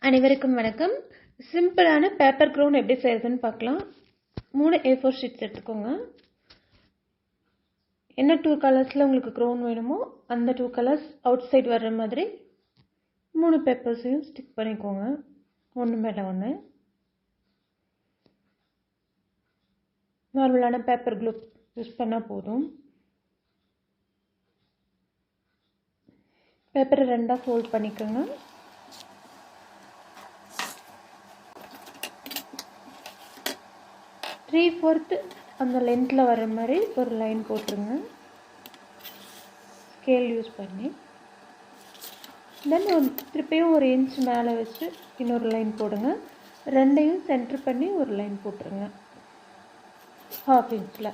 அனைவருக்கும் வணக்கம். சிம்பிளான பேப்பர் க்ரௌன் எப்படி செய்யறதுன்னு பார்க்கலாம். 3 A4 ஷீட்ஸ் எடுத்துக்கோங்க. என்ன 2 கலர்ஸில் உங்களுக்கு க்ரௌன் வேணுமோ அந்த 2 கலர்ஸ் அவுட் சைட் வர்ற மாதிரி 3 பேப்பர்ஸையும் ஸ்டிக் பண்ணிக்கோங்க. ஒன்று மேலே ஒன்று. நார்மலான பேப்பர் க்ளூ யூஸ் பண்ணால் போதும். பேப்பரை 2ஆக ஃபோல்ட் பண்ணிக்கோங்க. த்ரீ-4 அந்த லென்த்தில் வர மாதிரி ஒரு லைன் போட்டுருங்க ஸ்கேல் யூஸ் பண்ணி. தென் திருப்பியும் ஒரு இன்ச் மேலே வச்சு இன்னொரு லைன் போடுங்க. ரெண்டையும் சென்டர் பண்ணி ஒரு லைன் போட்டுருங்க 1/2 இன்ச்சில்.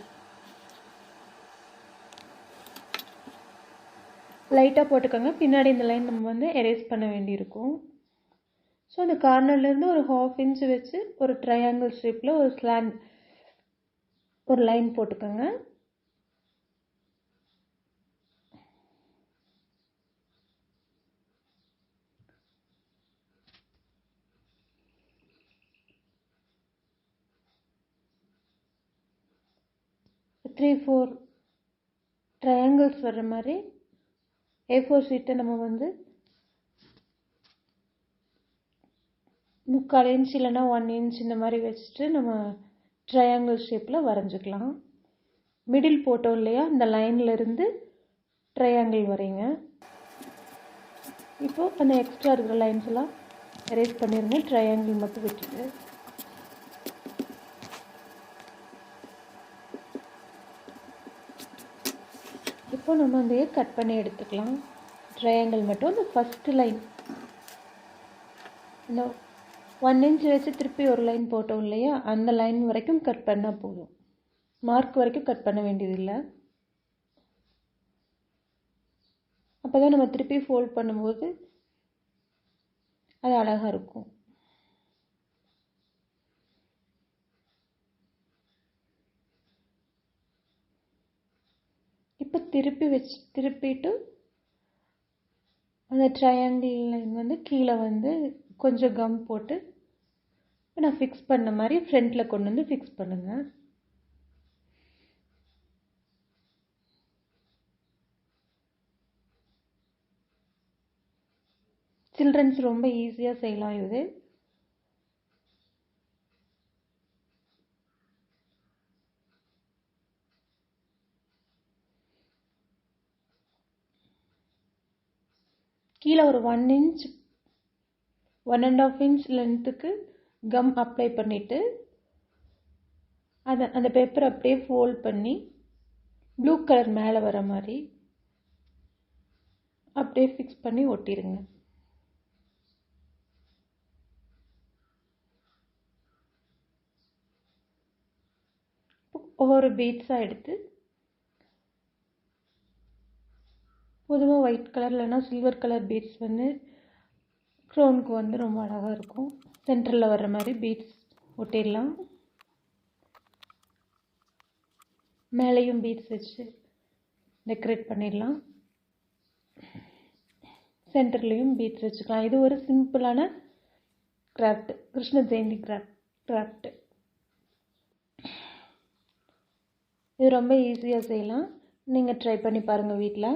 லைட்டாக போட்டுக்கோங்க. பின்னாடி இந்த லைன் நம்ம எரேஸ் பண்ண வேண்டியிருக்கும். ஸோ அந்த கார்னர்லேருந்து ஒரு 1/2 இன்ச் வச்சு ஒரு ட்ரையாங்கிள் ஷேப்பில் ஒரு ஸ்லாண்ட் ஒரு லைன் போட்டுக்கோங்க. த்ரீ-4 ட்ரையாங்கிள்ஸ் வர்ற மாதிரி A4 ஷீட்டை நம்ம 3/4 இன்ச் இல்லைன்னா 1 இன்ச் இந்த மாதிரி வச்சுட்டு நம்ம ட்ரையாங்கிள் ஷேப்பில் வரைஞ்சிக்கலாம். மிடில் போட்டோம் இல்லையா, இந்த லைன்லேருந்து ட்ரையாங்கிள் வரைங்க. இப்போது அந்த எக்ஸ்ட்ரா இருக்கிற லைன்ஸ் எல்லாம் எரேஸ் பண்ணிடுங்க. ட்ரையாங்கிள் மட்டும் விட்டுட்டு இப்போ நம்ம அதையே கட் பண்ணி எடுத்துக்கலாம். ட்ரையாங்கிள் மட்டும் அந்த ஃபஸ்ட்டு லைன் இந்த 1 இன்ச் வச்சு திருப்பி ஒரு லைன் போட்டோம் இல்லையா, அந்த லைன் வரைக்கும் கட் பண்ணால் போதும். மார்க் வரைக்கும் கட் பண்ண வேண்டியதில்லை. அப்போ தான் நம்ம திருப்பி ஃபோல்ட் பண்ணும்போது அது அழகாக இருக்கும். இப்போ திருப்பிட்டு அந்த ட்ரையாங்கிள் லைன் கீழே கொஞ்சம் கம் போட்டு நான் ஃபிக்ஸ் பண்ண மாதிரி ஃப்ரண்ட்டில் கொண்டு ஃபிக்ஸ் பண்ணுங்கள். சில்ட்ரன்ஸ் ரொம்ப ஈஸியாக செய்யலாம் இது. கீழே ஒரு 1 இன்ச் 1.5 இன்ச் லென்த்துக்கு கம் அப்ளை பண்ணிவிட்டு அந்த பேப்பரை அப்படியே ஃபோல்ட் பண்ணி ப்ளூ கலர் மேலே வர மாதிரி அப்படியே ஃபிக்ஸ் பண்ணி ஒட்டிடுங்க. ஒவ்வொரு பீட்ஸாக எடுத்து பொதுவாக ஒயிட் கலர் இல்லைன்னா சில்வர் கலர் பீட்ஸ் க்ரௌனுக்கு ரொம்ப அழகாக இருக்கும். சென்டரில் வர்ற மாதிரி பீட்ஸ் ஒட்டிடலாம். மேலேயும் பீட்ஸ் வச்சு டெக்கரேட் பண்ணிடலாம். சென்டர்லேயும் பீட்ஸ் வச்சுக்கலாம். இது ஒரு சிம்பிளான கிராஃப்ட், கிருஷ்ண ஜெயந்தி கிராஃப்ட். இது ரொம்ப ஈஸியாக செய்யலாம். நீங்கள் ட்ரை பண்ணி பாருங்கள் வீட்டில்.